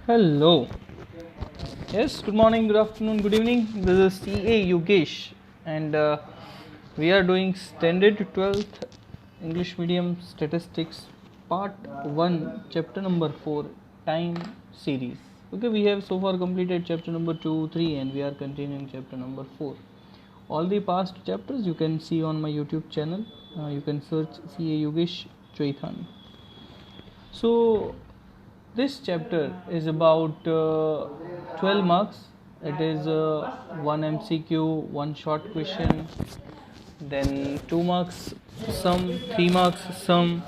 Hello. Yes, good morning, good afternoon, good evening. This is CA Yogesh, and we are doing Standard 12th English Medium Statistics Part 1, Chapter number 4, Time Series. Okay, we have so far completed Chapter number 2, 3, and we are continuing Chapter number 4. All the past chapters you can see on my YouTube channel. You can search CA Yogesh Chaithani. So, this chapter is about 12 marks. It is one MCQ, one short question, then 2 marks sum, 3 marks sum,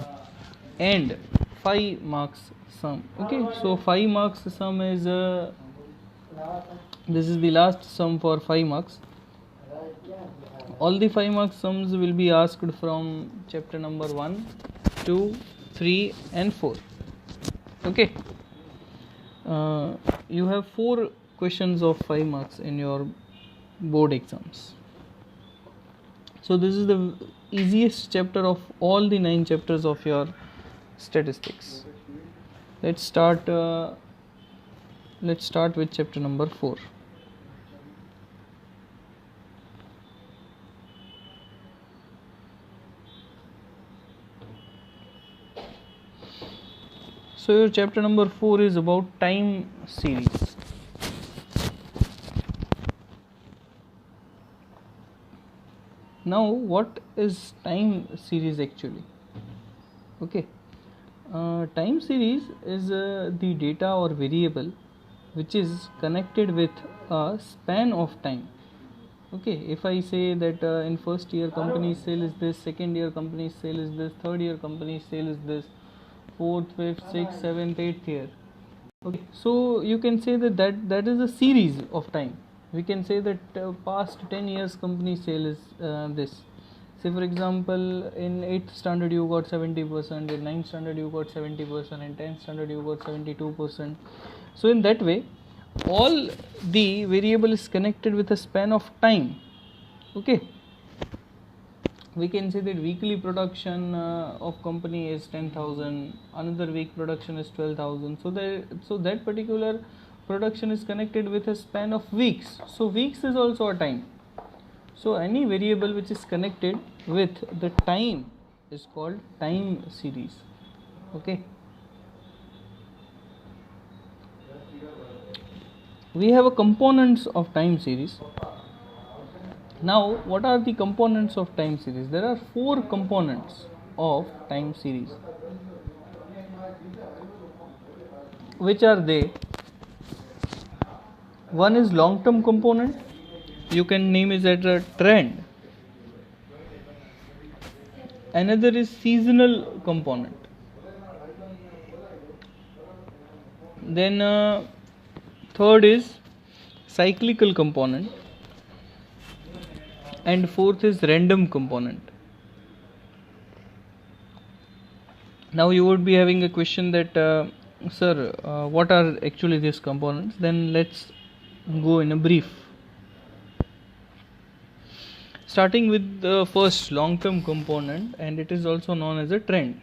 and 5 marks sum. Okay, so 5 marks sum is this is the last sum for 5 marks. All the 5 marks sums will be asked from chapter number 1, 2, 3, and 4. Okay. You have 4 questions of 5 marks in your board exams. So this is the easiest chapter of all the 9 chapters of your statistics. Let's start with chapter number 4. So your chapter number 4 is about time series. Now what is time series actually? Okay, time series is the data or variable which is connected with a span of time. Okay, if I say that in first year company sale is this, second year company sale is this, third year company sale is this, fourth, fifth, sixth, seventh, 8th year. Okay, so you can say that is a series of time. We can say that past 10 years company sale is this. Say for example, in 8th standard you got 70%, in 9th standard you got 70%, in 10th standard you got 72%. So in that way, all the variable is connected with a span of time. Okay, we can say that weekly production of company is 10,000, another week production is 12,000. So that particular production is connected with a span of weeks. So weeks is also a time. So any variable which is connected with the time is called time series. Okay. We have a components of time series. Now, what are the components of time series? There are 4 components of time series. Which are they? One is long-term component. You can name it as a trend. Another is seasonal component. Then third is cyclical component. And fourth is random component. Now you would be having a question that sir, what are actually these components? Then let's go in a brief. Starting with the first long-term component, and it is also known as a trend.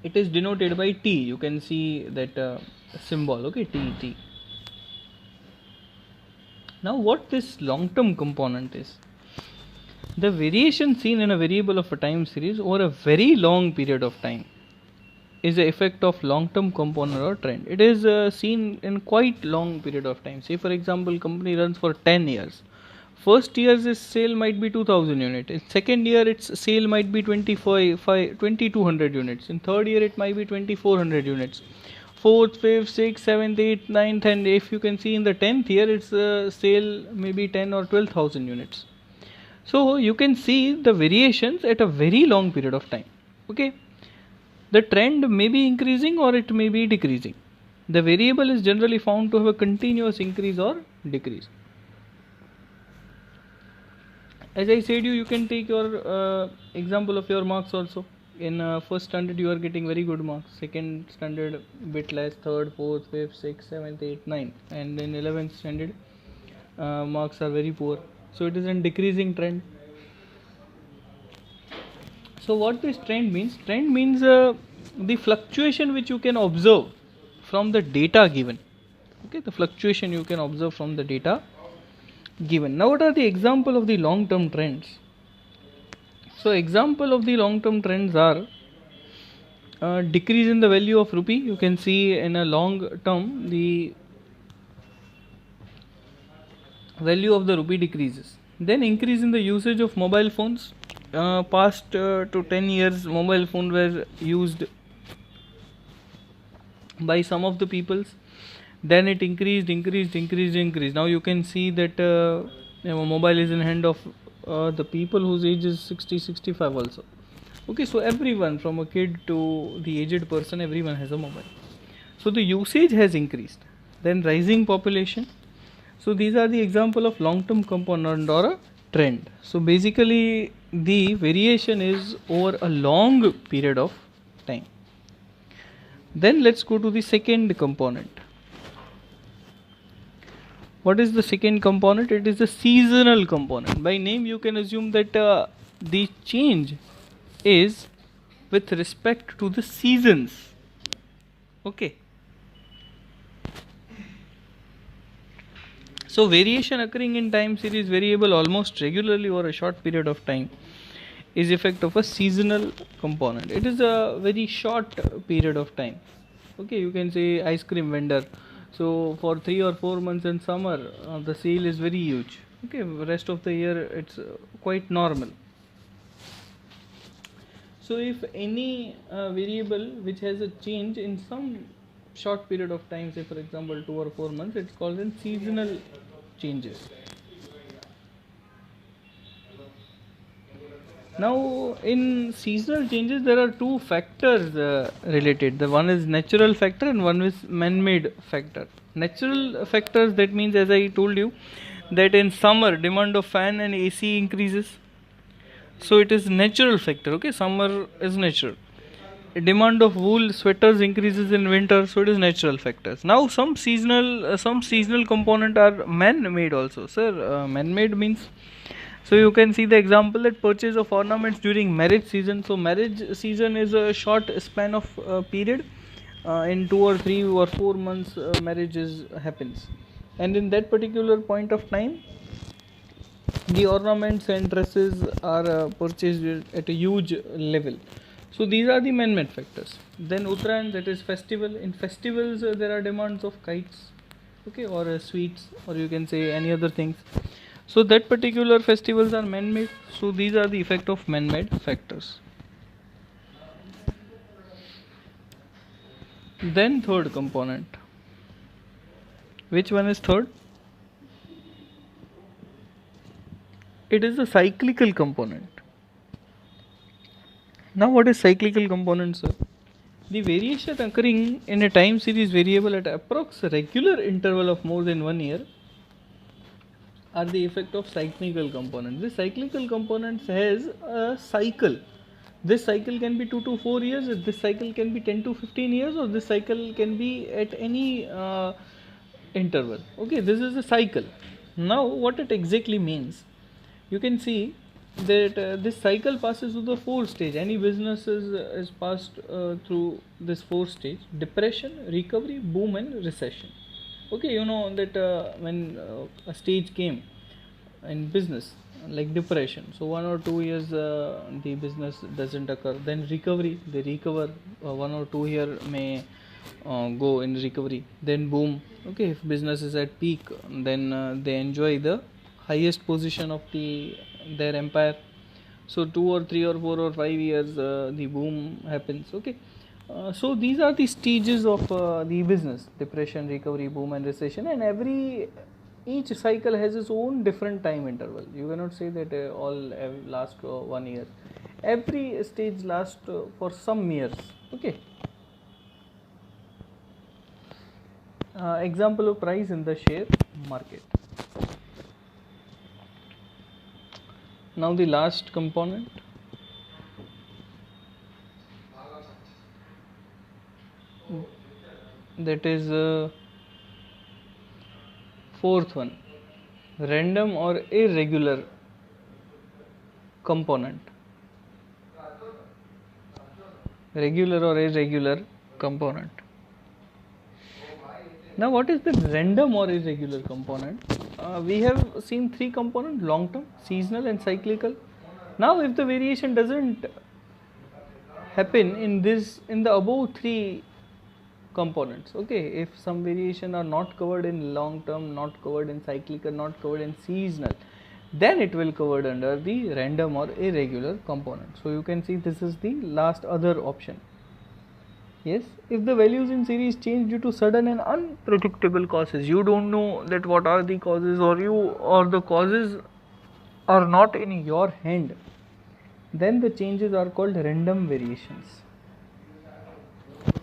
It is denoted by T. You can see that symbol. Okay, T. Now what this long-term component is? The variation seen in a variable of a time series over a very long period of time is the effect of long-term component or trend. It is seen in quite long period of time. Say for example, company runs for 10 years. First year's sale might be 2000 units. In second year its sale might be 2200 units. In third year it might be 2400 units. Fourth, fifth, sixth, seventh, eighth, ninth, and if you can see in the 10th year its sale maybe 10 or 12,000 units. So you can see the variations at a very long period of time. Okay, the trend may be increasing or it may be decreasing. The variable is generally found to have a continuous increase or decrease. As I said you can take your example of your marks also. In first standard you are getting very good marks, second standard bit less, third, fourth, fifth, sixth, seventh, eighth, ninth, and in 11th standard marks are very poor. So it is a decreasing trend. So what this trend means? Trend means the fluctuation which you can observe from the data given. Okay, the fluctuation you can observe from the data given. Now, what are the example of the long term trends? So, example of the long term trends are decrease in the value of rupee. You can see in a long term the value of the rupee decreases. Then increase in the usage of mobile phones. Past to 10 years mobile phone were used by some of the peoples, then it increased. Now you can see that mobile is in hand of the people whose age is 60-65 also. Okay, so everyone from a kid to the aged person, everyone has a mobile, so the usage has increased. Then rising population. So these are the example of long term component or a trend. So basically the variation is over a long period of time. Then let's go to the second component. What is the second component? It is the seasonal component. By name you can assume that the change is with respect to the seasons. Okay. So variation occurring in time series variable almost regularly over a short period of time is effect of a seasonal component. It is a very short period of time. Okay, you can say ice cream vendor. So for 3 or 4 months in summer, the sale is very huge. Okay, rest of the year it's quite normal. So if any variable which has a change in some short period of time, say for example 2 or 4 months, it's called in seasonal changes. Now in seasonal changes there are two factors related. The one is natural factor and one is man-made factor. Natural factors, that means as I told you that in summer demand of fan and AC increases, so it is natural factor. Okay, summer is natural. Demand of wool sweaters increases in winter, so it is natural factors. Now some seasonal component are man-made also. Sir, man-made means, so you can see the example that purchase of ornaments during marriage season. So marriage season is a short span of period. In 2 or 3 or 4 months marriages happens, and in that particular point of time the ornaments and dresses are purchased at a huge level. So these are the man-made factors. Then Uttarayan, that is festival. In festivals there are demands of kites, okay, or sweets, or you can say any other things. So that particular festivals are man-made. So these are the effect of man-made factors. Then third component. Which one is third? It is the cyclical component. Now what is cyclical component, sir? The variation occurring in a time series variable at approx regular interval of more than 1 year are the effect of cyclical component. This cyclical component has a cycle. This cycle can be 2 to 4 years, this cycle can be 10 to 15 years, or this cycle can be at any interval. Okay, this is a cycle. Now what it exactly means, you can see that this cycle passes through the 4 stage. Any business is passed through this 4 stage: depression, recovery, boom and recession. Okay, you know that when a stage came in business like depression, so 1 or 2 years the business doesn't occur. Then recovery, they recover, 1 or 2 year may go in recovery. Then boom, okay, if business is at peak, then they enjoy the highest position of their empire. So 2 or 3 or 4 or 5 years the boom happens. Okay, so these are the stages of the business: depression, recovery, boom and recession. And each cycle has its own different time interval. You cannot say that all last 1 year. Every stage lasts for some years. Okay. Example of price in the share market. Now the last component. That is fourth one, random or irregular component. regular or irregular component. Now what is the random or irregular component? We have seen three components: long term, seasonal and cyclical. Now if the variation doesn't happen in the above three components, okay, if some variation are not covered in long term, not covered in cyclical, not covered in seasonal, then it will covered under the random or irregular component. So you can see this is the last other option. Yes, if the values in series change due to sudden and unpredictable causes, you don't know that what are the causes, or the causes are not in your hand, then the changes are called random variations.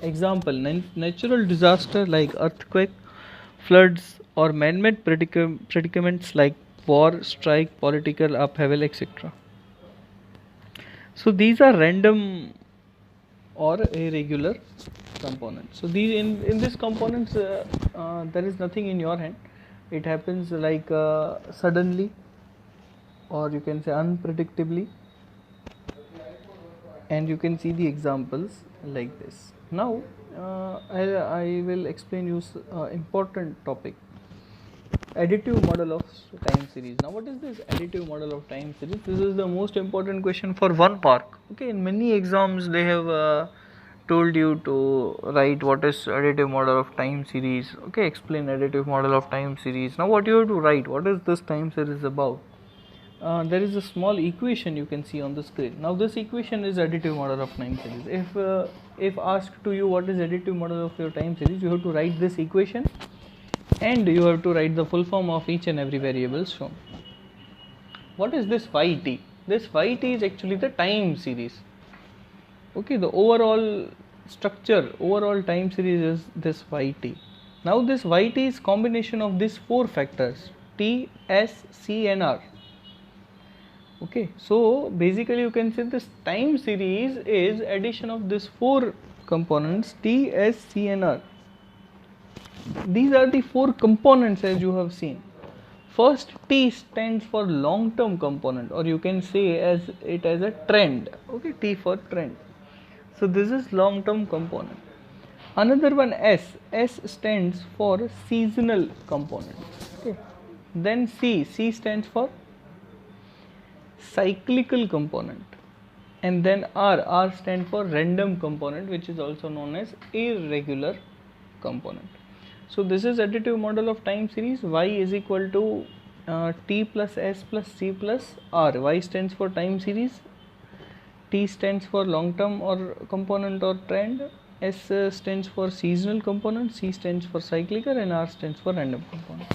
Example: natural disaster like earthquake, floods, or man-made predicaments like war, strike, political upheaval, etc. So these are random or irregular components. So these in these components there is nothing in your hand. It happens like suddenly, or you can say unpredictably, and you can see the examples like this. Now I will explain you important topic: additive model of time series. Now what is this additive model of time series? This is the most important question for 1 mark. Okay, in many exams they have told you to write what is additive model of time series. Okay, explain additive model of time series. Now what you have to write, what is this time series about? There is a small equation you can see on the screen. Now this equation is additive model of time series. If asked to you what is additive model of your time series, you have to write this equation and you have to write the full form of each and every variable shown. What is this yt? This yt is actually the time series. Okay, the overall structure, overall time series is this yt. Now this yt is combination of these four factors: t, s, c and r. Okay, so basically you can say this time series is addition of these four components: t, s, c and r. These are the four components as you have seen. First, T stands for long term component, or you can say as it as a trend. Okay, T for trend. So this is long term component. Another one, S stands for seasonal component. Okay. Then C stands for cyclical component, and then R stands for random component, which is also known as irregular component. So this is additive model of time series. Y is equal to T plus S plus C plus R. Y stands for time series, T stands for long term or component or trend, S stands for seasonal component, C stands for cyclical and R stands for random component.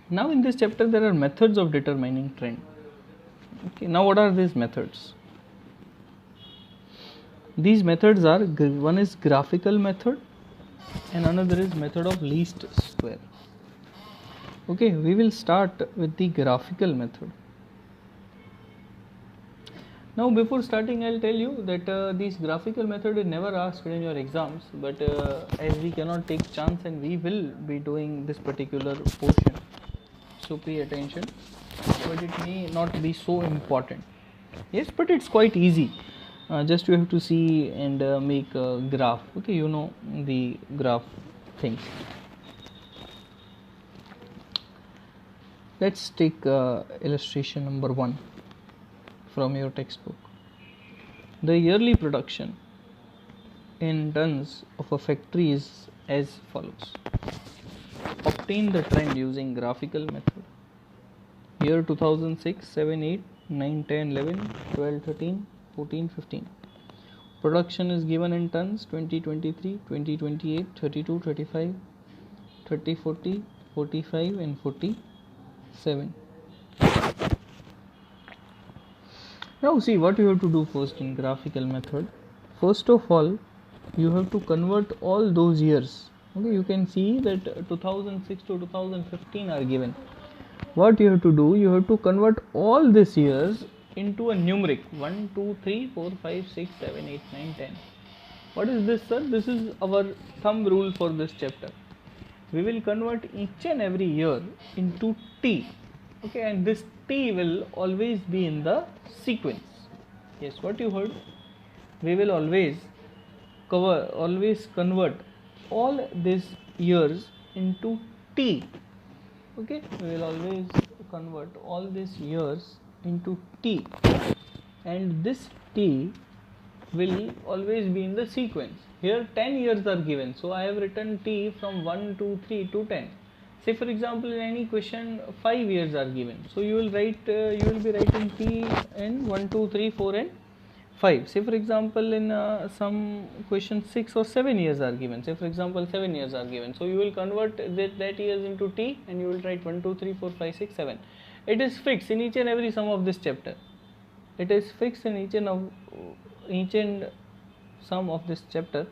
Now in this chapter there are methods of determining trend. Okay, now what are these methods? These methods are, one is graphical method and another is method of least square. Okay, we will start with the graphical method. Now before starting I'll tell you that this graphical method is never asked in your exams, but as we cannot take chance and we will be doing this particular portion, so pay attention, but it may not be so important. Yes, but it's quite easy. Just you have to see and make a graph. Okay, you know the graph things. Let's take illustration number 1 from your textbook. The yearly production in tons of a factory is as follows. Obtain the trend using graphical method. Year 2006, 7, 8, 9, 10, 11, 12, 13, 14, 15. Production is given in tons: 2023, 2028, 32, 35, 30, 40, 45 and 47. Now see what you have to do first in graphical method. First of all, you have to convert all those years. Okay, you can see that 2006 to 2015 are given. What you have to do, you have to convert all these years into a numeric: 1, 2, 3, 4, 5, 6, 7, 8, 9, 10. What is this, sir? This is our thumb rule for this chapter. We will convert each and every year into T. Okay, and this t will always be in the sequence. Yes, what you heard? We will always convert all these years into t. Okay, we will always convert all these years into t, and this t will always be in the sequence. Here 10 years are given, so I have written t from 1 2 3 to 10. Say for example in any question 5 years are given, so you will be writing t in 1 2 3 4 and 5. Say for example in some question 6 or 7 years are given, say for example 7 years are given, so you will convert that years into t and you will write 1 2 3 4 5 6 7. It is fixed in each and every sum of this chapter. It is fixed in each and sum of this chapter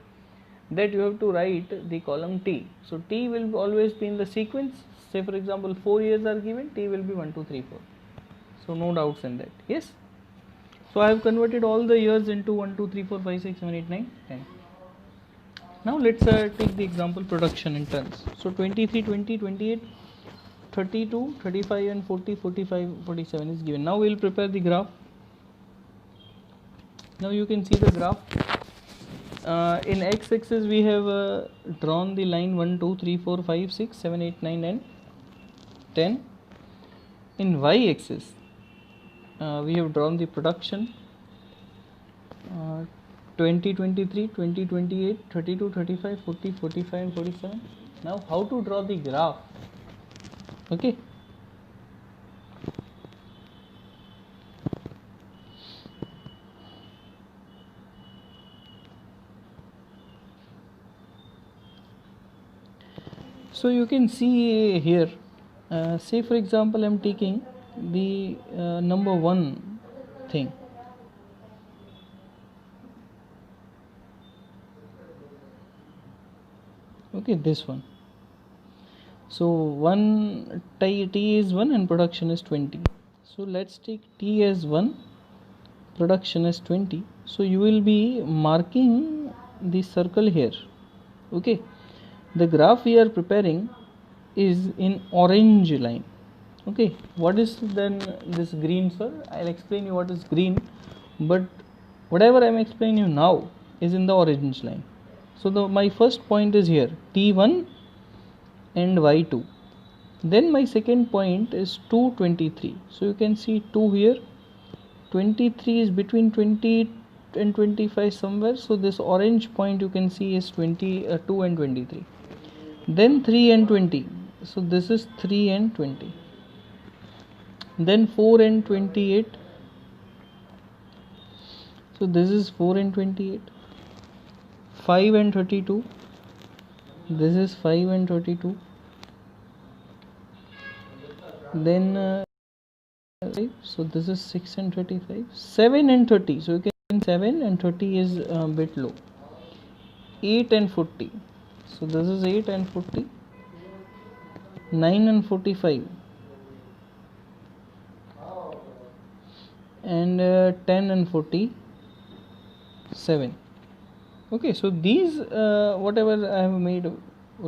that you have to write the column t. So t will always be in the sequence. Say for example 4 years are given, t will be 1 2 3 4. So no doubts in that. Yes. So I have converted all the years into 1 2 3 4 5 6 7 8 9 10. Now let's take the example production in turns. So 23 20 28 32 35 and 40 45 47 is given. Now we will prepare the graph. Now you can see the graph. In x-axis we have drawn the line 1 2 3 4 5 6 7 8 9 and 10. In y-axis we have drawn the production 20 23 20 28 32 35 40 45 and 47. Now how to draw the graph? Okay. So you can see here, say for example I am taking the number 1 thing. Okay, this one. So t is 1 and production is 20. So let's take t as 1, production as 20. So you will be marking the circle here. Okay. The graph we are preparing is in orange line. Okay, what is then this green, sir? I'll explain you what is green, but whatever I'm explaining you now is in the orange line. So my first point is here t1 and y2. Then my second point is 223. So you can see 2 here, 23 is between 20 and 25 somewhere. So this orange point you can see is 2 and 23. Then 3 and 20. So this is 3 and 20. Then 4 and 28. So this is 4 and 28. 5 and 32. This is 5 and 32. Then so this is 6 and 35. 7 and 30. So you can 7 and 30 is a bit low. 8 and 40. So this is 8 and 40. 9 and 45. And 10 and 47. Okay, so these whatever I have made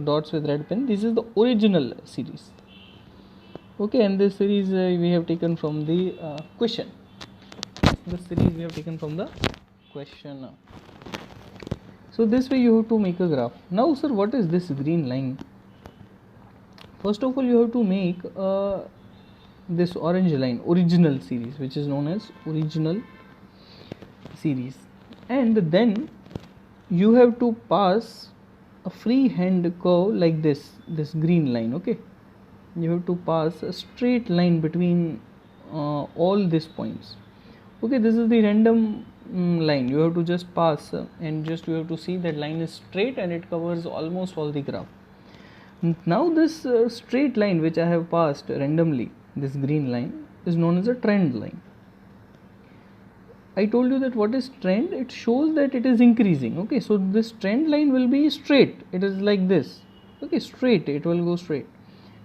dots with red pen, this is the original series. Okay, and this series we have taken from the question. This series we have taken from the question. So this way you have to make a graph. Now sir, what is this green line? First of all you have to make this orange line, original series, which is known as original series, and then you have to pass a freehand curve like this green line. Okay, you have to pass a straight line between all these points. Okay, this is the random line. You have to just pass and just you have to see that line is straight and it covers almost all the graph. Now this straight line which I have passed randomly, this green line, is known as a trend line. I told you that what is trend? It shows that it is increasing. Okay, so this trend line will be straight. It is like this. Okay, straight. It will go straight.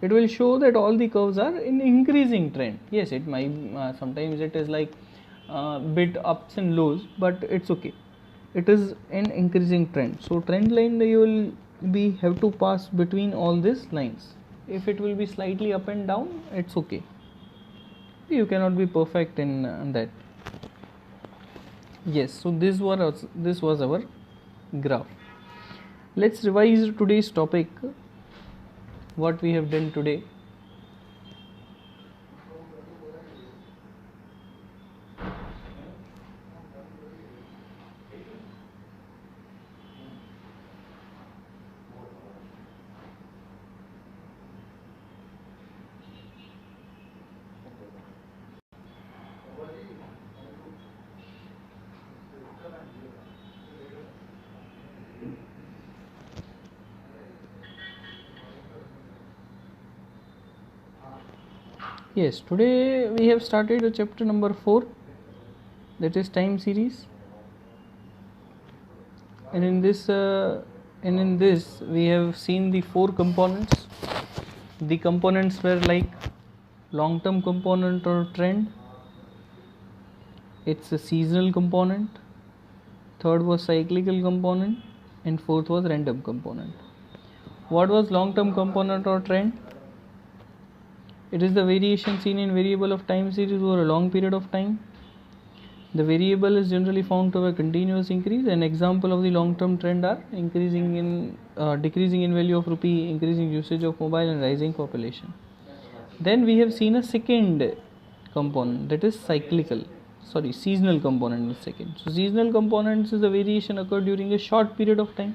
It will show that all the curves are in increasing trend. Yes, it might sometimes it is like bit ups and lows, but it's okay. It is an increasing trend. So trend line you will have to pass between all these lines. If it will be slightly up and down, it's okay. You cannot be perfect in that. Yes, so this was our graph. Let's revise today's topic, what we have done today. Yes, today we have started chapter number 4, that is time series, and in this we have seen the 4 components. The components were like long term component or trend, it's a seasonal component, third was cyclical component, and fourth was random component. What was long term component or trend? It is the variation seen in variable of time series over a long period of time. The variable is generally found to have a continuous increase. An example of the long-term trend are decreasing in value of rupee, increasing usage of mobile, and rising population. Then we have seen a second component, that is seasonal component is second. So seasonal components is the variation occurred during a short period of time.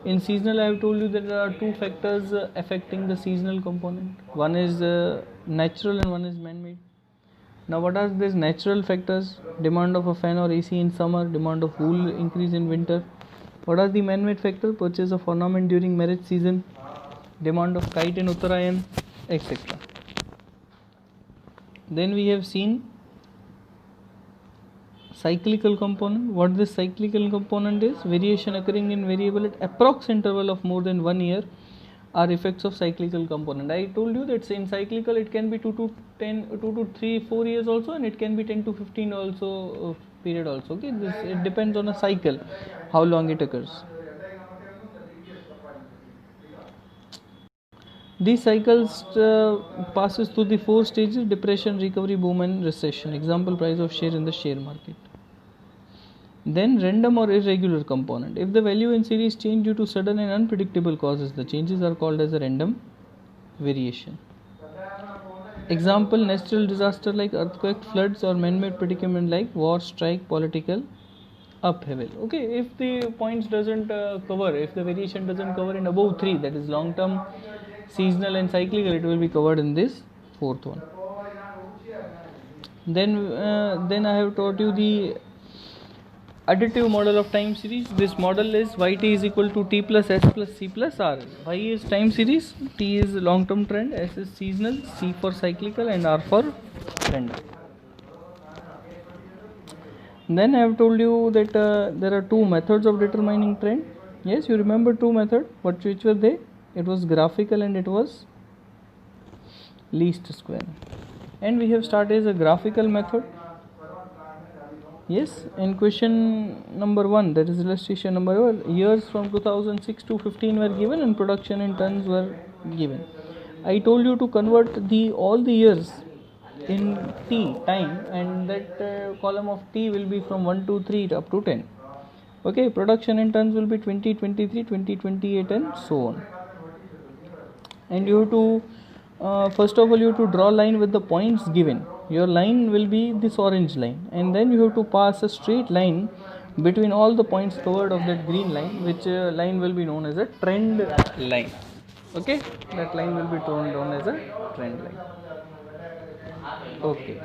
In seasonal, I have told you that there are 2 factors affecting the seasonal component. One is natural and one is man-made. Now, what are these natural factors? Demand of a fan or AC in summer, demand of wool increase in winter. What are the man-made factors? Purchase of ornament during marriage season, demand of kite in Uttarayan, etc. Then we have seen cyclical component. What this cyclical component is? Variation occurring in variable at approx interval of more than 1 year are effects of cyclical component. I told you that in cyclical it can be 2 to 3, 4 years also, and it can be 10 to 15 also period also. Okay, it depends on a cycle, how long it occurs. These cycles passes through the 4 stages: depression, recovery, boom, and recession. Example, price of share in the share market. Then random or irregular component. If the value in series change due to sudden and unpredictable causes, the changes are called as a random variation. Example, natural disaster like earthquake, floods, or man-made predicament like war, strike, political upheaval. Okay, if the points doesn't cover, if the variation doesn't cover in above 3, that is long term, seasonal, and cyclical, it will be covered in this 4th one. Then I have taught you the additive model of time series. This model is yt is equal to t plus s plus c plus r. Y is time series, t is long term trend, s is seasonal, c for cyclical, and r for random. Then I have told you that there are 2 methods of determining trend. Yes, you remember 2 methods. Which were they? It was graphical and it was least square. And we have started as a graphical method. Yes, in question number 1, that is illustration number 1, years from 2006 to 15 were given and production in tons were given. I told you to convert all the years in t time, and that column of t will be from 1 to 3 up to 10. Okay, production in tons will be 2023, 2028, and so on. And you have to first of all you have to draw a line with the points given. Your line will be this orange line, and then you have to pass a straight line between all the points covered of that green line, which line will be known as a trend line. Okay, that line will be known as a trend line. Okay.